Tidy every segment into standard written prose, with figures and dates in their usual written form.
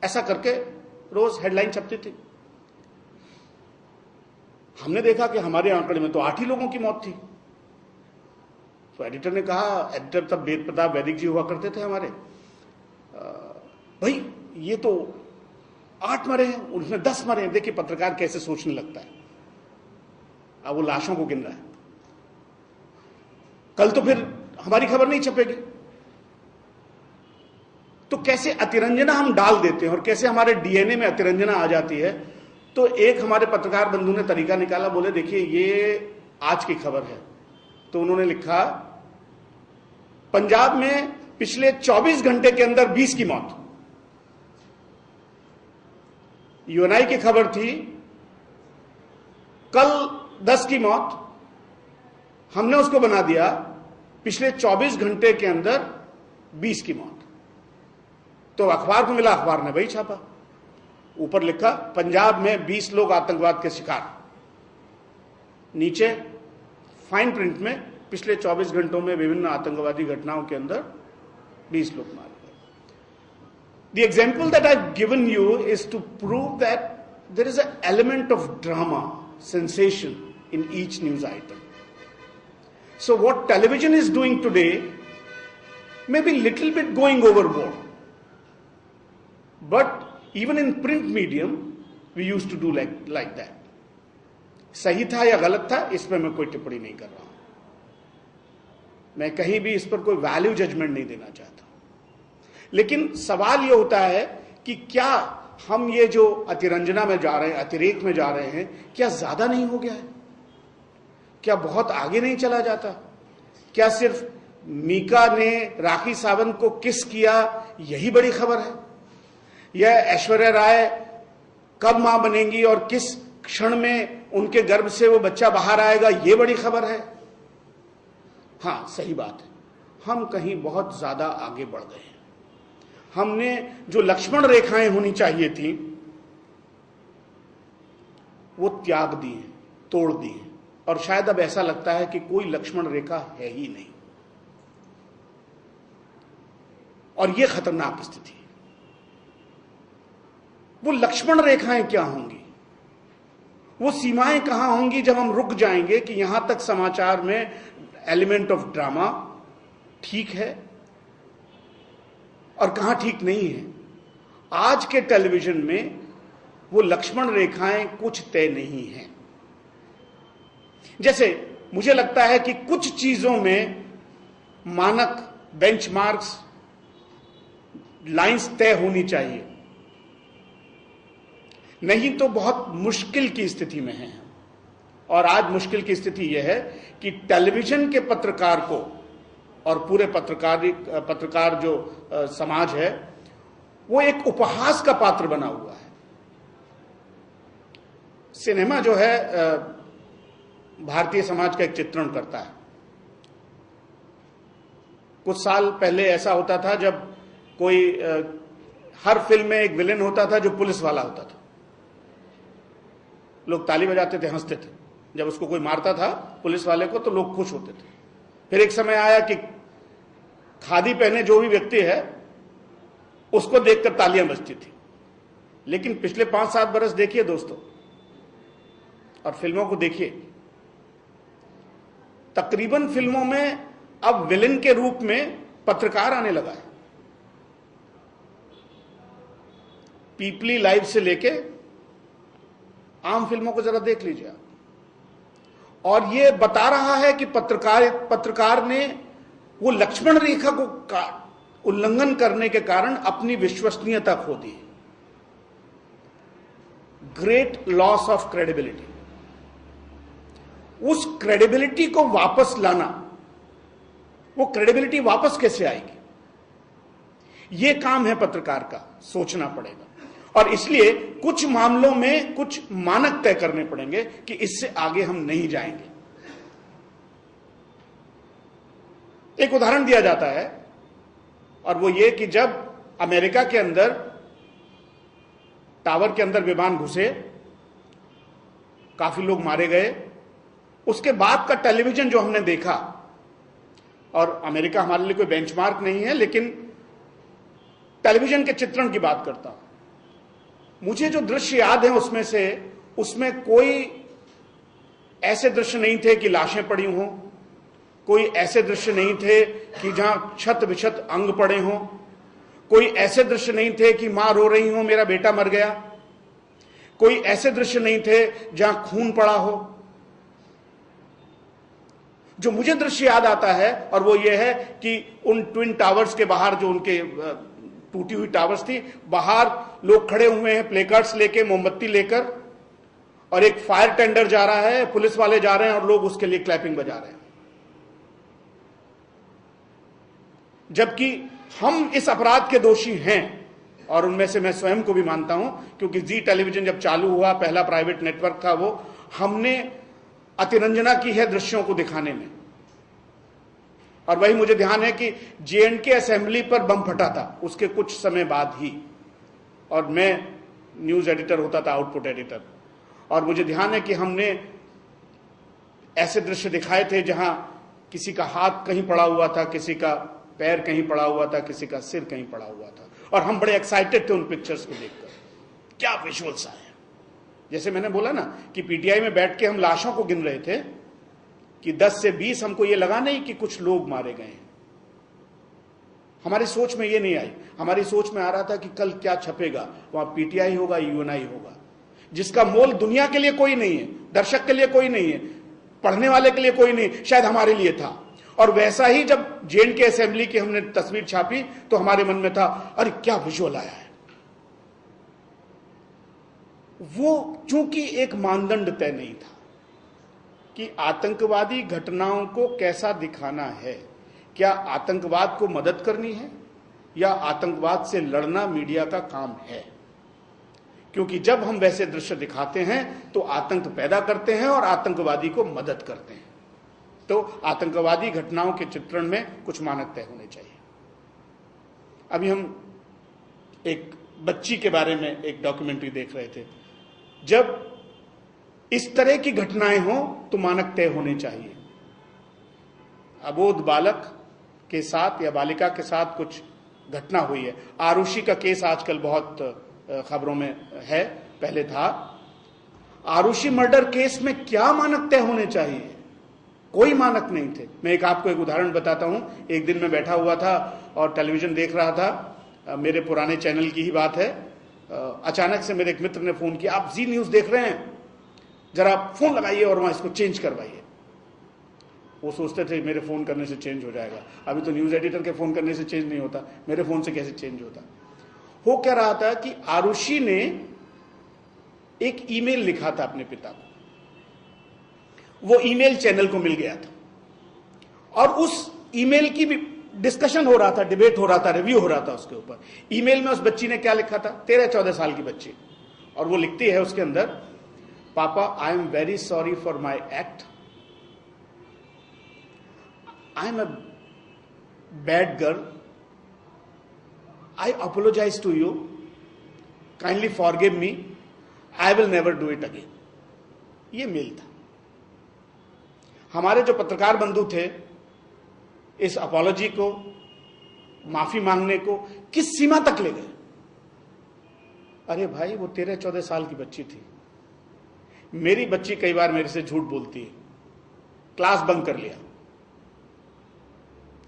ऐसा करके रोज हेडलाइन छपती थी। हमने देखा कि हमारे आंकड़े में तो 8 ही लोगों की मौत थी। तो एडिटर ने कहा, एडिटर तब वेद प्रताप वैदिक जी हुआ करते थे हमारे, भाई ये तो 8 मरे हैं, उसमें 10 मरे हैं, देखिए पत्रकार कैसे सोचने लगता है। अब वो लाशों को गिन रहा है। कल तो फिर हमारी खबर नहीं छपेगी। तो कैसे अतिरंजना हम डाल देते हैं और कैसे हमारे डीएनए में अतिरंजना आ जाती है। तो एक हमारे पत्रकार बंधु ने तरीका निकाला, बोले देखिए ये आज की खबर है। तो उन्होंने लिखा, पंजाब में पिछले 24 घंटे के अंदर 20 की मौत। यूएनआई की खबर थी कल 10 की मौत, हमने उसको बना दिया पिछले 24 घंटे के अंदर 20 की मौत। तो अखबार को मिला, अखबार ने वही छापा। ऊपर लिखा पंजाब में 20 लोग आतंकवाद के शिकार, नीचे फाइन प्रिंट में पिछले 24 घंटों में विभिन्न आतंकवादी घटनाओं के अंदर 20 लोग मारे गए। The example that I've given you is to prove that there is an element of drama, sensation in each news item. So what television is doing today may be little bit going overboard. But even in print medium, we used to do like that. सही था या गलत था, इस पर मैं कोई टिप्पणी नहीं कर रहा हूं। मैं कहीं भी इस पर कोई वैल्यू जजमेंट नहीं देना चाहता। लेकिन सवाल यह होता है कि क्या हम ये जो अतिरंजना में जा रहे हैं, अतिरेक में जा रहे हैं, क्या ज्यादा नहीं हो गया है? क्या बहुत आगे नहीं चला जाता? क्या सिर्फ मीका ने राखी सावंत को किस किया यही बड़ी खबर है? या ऐश्वर्या राय कब मां बनेंगी और किस क्षण में उनके गर्भ से वो बच्चा बाहर आएगा ये बड़ी खबर है? हां, सही बात है, हम कहीं बहुत ज्यादा आगे बढ़ गए हैं। हमने जो लक्ष्मण रेखाएं होनी चाहिए थी वो त्याग दी हैं, तोड़ दी हैं, और शायद अब ऐसा लगता है कि कोई लक्ष्मण रेखा है ही नहीं। और ये खतरनाक स्थिति है। वो लक्ष्मण रेखाएं क्या होंगी, वो सीमाएं कहां होंगी जब हम रुक जाएंगे कि यहां तक समाचार में एलिमेंट ऑफ ड्रामा ठीक है और कहां ठीक नहीं है। आज के टेलीविजन में वो लक्ष्मण रेखाएं कुछ तय नहीं है। जैसे मुझे लगता है कि कुछ चीजों में मानक, बेंचमार्क्स, लाइंस तय होनी चाहिए, नहीं तो बहुत मुश्किल की स्थिति में है। और आज मुश्किल की स्थिति यह है कि टेलीविजन के पत्रकार को और पूरे पत्रकार जो समाज है वो एक उपहास का पात्र बना हुआ है। सिनेमा जो है भारतीय समाज का एक चित्रण करता है। कुछ साल पहले ऐसा होता था जब कोई हर फिल्म में एक विलेन होता था जो पुलिस वाला होता था। लोग ताली बजाते थे, हंसते थे। जब उसको कोई मारता था पुलिस वाले को तो लोग खुश होते थे। फिर एक समय आया कि खादी पहने जो भी व्यक्ति है उसको देखकर तालियां बजती थी। लेकिन पिछले 5-7 बरस देखिए दोस्तों, और फिल्मों को देखिए, तकरीबन फिल्मों में अब विलेन के रूप में पत्रकार आने लगा है। पीपली लाइव से लेके आम फिल्मों को जरा देख लीजिए आप, और ये बता रहा है कि पत्रकार ने वो लक्ष्मण रेखा को उल्लंघन करने के कारण अपनी विश्वसनीयता खो दी। Great loss of credibility. उस क्रेडिबिलिटी को वापस लाना, वो क्रेडिबिलिटी वापस कैसे आएगी, ये काम है पत्रकार का, सोचना पड़ेगा। और इसलिए कुछ मामलों में कुछ मानक तय करने पड़ेंगे कि इससे आगे हम नहीं जाएंगे। एक उदाहरण दिया जाता है और वो ये कि जब अमेरिका के अंदर टावर के अंदर विमान घुसे, काफी लोग मारे गए, उसके बाद का टेलीविजन जो हमने देखा, और अमेरिका हमारे लिए कोई बेंचमार्क नहीं है लेकिन टेलीविजन के चित्रण की बात करता हूं, मुझे जो दृश्य याद है उसमें कोई ऐसे दृश्य नहीं थे कि लाशें पड़ी हों, कोई ऐसे दृश्य नहीं थे कि जहां क्षत विक्षत अंग पड़े हों, कोई ऐसे दृश्य नहीं थे कि मां रो रही हो मेरा बेटा मर गया, कोई ऐसे दृश्य नहीं थे जहां खून पड़ा हो। जो मुझे दृश्य याद आता है और वो ये है कि उन ट्विन टावर्स के बाहर, जो उनके टूटी हुई टावर्स थी, बाहर लोग खड़े हुए हैं प्लेकार्ड्स लेके, मोमबत्ती लेकर, और एक फायर टेंडर जा रहा है, पुलिस वाले जा रहे हैं और लोग उसके लिए क्लैपिंग बजा रहे हैं। जबकि हम इस अपराध के दोषी हैं, और उनमें से मैं स्वयं को भी मानता हूं, क्योंकि जी टेलीविजन जब चालू हुआ, पहला प्राइवेट नेटवर्क था वो, हमने अतिरंजना की है दृश्यों को दिखाने में। और वही मुझे ध्यान है कि JNK असेंबली पर बम फटा था उसके कुछ समय बाद ही, और मैं न्यूज एडिटर होता था, आउटपुट एडिटर, और मुझे ध्यान है कि हमने ऐसे दृश्य दिखाए थे जहां किसी का हाथ कहीं पड़ा हुआ था, किसी का पैर कहीं पड़ा हुआ था, किसी का सिर कहीं पड़ा हुआ था, और हम बड़े एक्साइटेड थे उन पिक्चर्स को देखकर। क्या विजुअल्स आए! जैसे मैंने बोला ना कि PTI में बैठ के हम लाशों को गिन रहे थे कि 10 से 20, हमको ये लगा नहीं कि कुछ लोग मारे गए हैं। हमारी सोच में ये नहीं आई। हमारी सोच में आ रहा था कि कल क्या छपेगा, वहां PTI होगा, UNI होगा, जिसका मोल दुनिया के लिए कोई नहीं है, दर्शक के लिए कोई नहीं है, पढ़ने वाले के लिए कोई नहीं, शायद हमारे लिए था। और वैसा ही जब JNK असेंबली की हमने तस्वीर छापी तो हमारे मन में था, अरे क्या विजुअल आया है। वो चूंकि एक मानदंड तय नहीं था कि आतंकवादी घटनाओं को कैसा दिखाना है, क्या आतंकवाद को मदद करनी है या आतंकवाद से लड़ना मीडिया का काम है। क्योंकि जब हम वैसे दृश्य दिखाते हैं तो आतंक पैदा करते हैं और आतंकवादी को मदद करते हैं। तो आतंकवादी घटनाओं के चित्रण में कुछ मानक तय होने चाहिए। अभी हम एक बच्ची के बारे में एक डॉक्यूमेंट्री देख रहे थे। जब इस तरह की घटनाएं हो तो मानक तय होने चाहिए। अबोध बालक के साथ या बालिका के साथ कुछ घटना हुई है। आरुषि का केस आजकल बहुत खबरों में है, पहले था। आरुषि मर्डर केस में क्या मानक तय होने चाहिए? कोई मानक नहीं थे। मैं आपको एक उदाहरण बताता हूं। एक दिन मैं बैठा हुआ था और टेलीविजन देख रहा था, मेरे पुराने चैनल की ही बात है। अचानक से मेरे एक मित्र ने फोन किया, आप जी न्यूज देख रहे हैं, जरा फोन लगाइए और वहां इसको चेंज करवाइए। वो सोचते थे मेरे फोन करने से चेंज हो जाएगा। अभी तो न्यूज एडिटर के फोन करने से चेंज नहीं होता, मेरे फोन से कैसे चेंज होता। हो क्या रहा था कि आरुषि ने एक ईमेल लिखा था अपने पिता को। वो ईमेल चैनल को मिल गया था और उस ईमेल की भी डिस्कशन हो रहा था, डिबेट हो रहा था, रिव्यू हो रहा था उसके ऊपर। ईमेल में उस बच्ची ने क्या लिखा था, 13-14 साल की बच्ची, और वो लिखती है उसके अंदर, papa I am very sorry for my act, I am a bad girl, I apologise to you, kindly forgive me, I will never do it again. ये मेल था। हमारे जो पत्रकार बंधु थे इस अपॉलॉजी को, माफी मांगने को किस सीमा तक ले गए। अरे भाई, वो 13-14 साल की बच्ची थी। मेरी बच्ची कई बार मेरे से झूठ बोलती है। क्लास बंक कर लिया,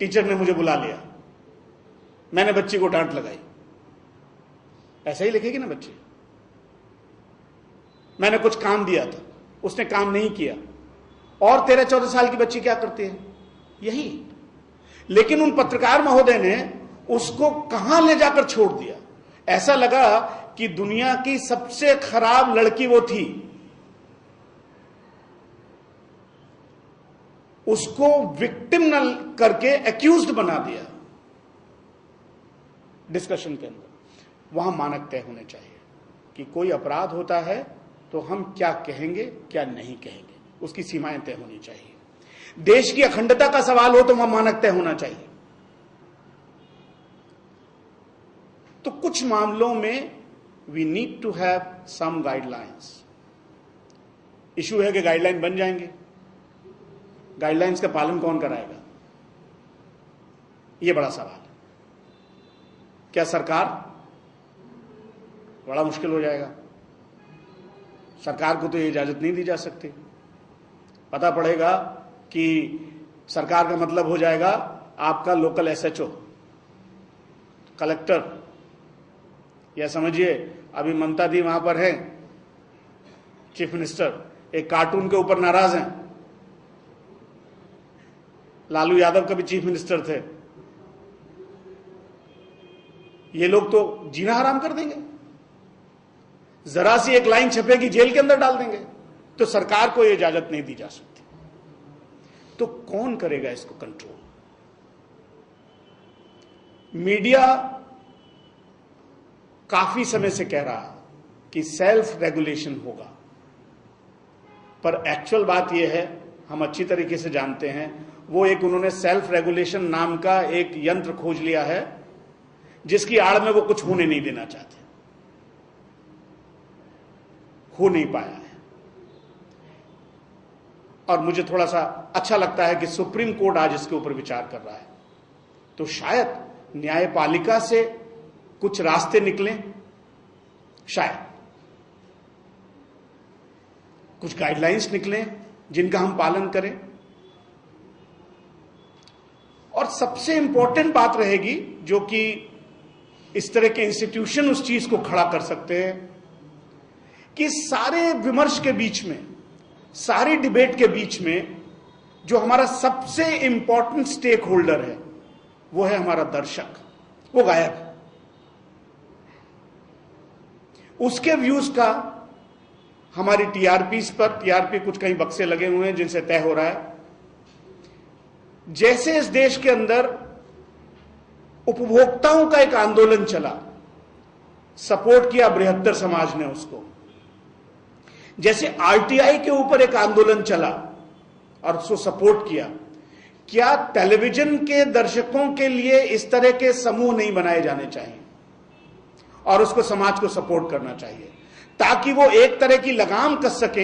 टीचर ने मुझे बुला लिया, मैंने बच्ची को डांट लगाई। ऐसा ही लिखेगी ना बच्ची। मैंने कुछ काम दिया था, उसने काम नहीं किया, और 13-14 साल की बच्ची क्या करती है? यही। लेकिन उन पत्रकार महोदय ने उसको कहां ले जाकर छोड़ दिया। ऐसा लगा कि दुनिया की सबसे खराब लड़की वो थी। उसको विक्टिम न करके एक्यूज्ड बना दिया डिस्कशन के अंदर। वहां मानक तय होने चाहिए कि कोई अपराध होता है तो हम क्या कहेंगे, क्या नहीं कहेंगे, उसकी सीमाएं तय होनी चाहिए। देश की अखंडता का सवाल हो तो वहां मानक तय होना चाहिए। तो कुछ मामलों में we need to have some guidelines. Issue है कि गाइडलाइन बन जाएंगे, गाइडलाइंस का पालन कौन कराएगा? यह बड़ा सवाल है। क्या सरकार बड़ा मुश्किल हो जाएगा। सरकार को तो ये इजाजत नहीं दी जा सकती। पता पड़ेगा कि सरकार का मतलब हो जाएगा आपका लोकल एसएचओ, कलेक्टर, या समझिए अभी ममता दी वहां पर है चीफ मिनिस्टर, एक कार्टून के ऊपर नाराज हैं। लालू यादव कभी चीफ मिनिस्टर थे। ये लोग तो जीना हराम कर देंगे। जरा सी एक लाइन छपेगी जेल के अंदर डाल देंगे। तो सरकार को यह इजाजत नहीं दी जा सकती। तो कौन करेगा इसको कंट्रोल? मीडिया काफी समय से कह रहा कि सेल्फ रेगुलेशन होगा, पर एक्चुअल बात यह है, हम अच्छी तरीके से जानते हैं, वो एक उन्होंने सेल्फ रेगुलेशन नाम का एक यंत्र खोज लिया है जिसकी आड़ में वो कुछ होने नहीं देना चाहते। हो नहीं पाया है। और मुझे थोड़ा सा अच्छा लगता है कि सुप्रीम कोर्ट आज इसके ऊपर विचार कर रहा है। तो शायद न्यायपालिका से कुछ रास्ते निकलें, शायद कुछ गाइडलाइंस निकलें जिनका हम पालन करें। और सबसे इंपॉर्टेंट बात रहेगी, जो कि इस तरह के इंस्टीट्यूशन उस चीज को खड़ा कर सकते हैं, कि सारे विमर्श के बीच में, सारी डिबेट के बीच में जो हमारा सबसे इंपॉर्टेंट स्टेक होल्डर है वो है हमारा दर्शक। वो गायब है। उसके व्यूज का हमारी टीआरपी कुछ कहीं बक्से लगे हुए हैं जिनसे तय हो रहा है। जैसे इस देश के अंदर उपभोक्ताओं का एक आंदोलन चला, सपोर्ट किया बृहत्तर समाज ने उसको, जैसे आरटीआई के ऊपर एक आंदोलन चला और उसको सपोर्ट किया, क्या टेलीविजन के दर्शकों के लिए इस तरह के समूह नहीं बनाए जाने चाहिए और उसको समाज को सपोर्ट करना चाहिए, ताकि वो एक तरह की लगाम कस सके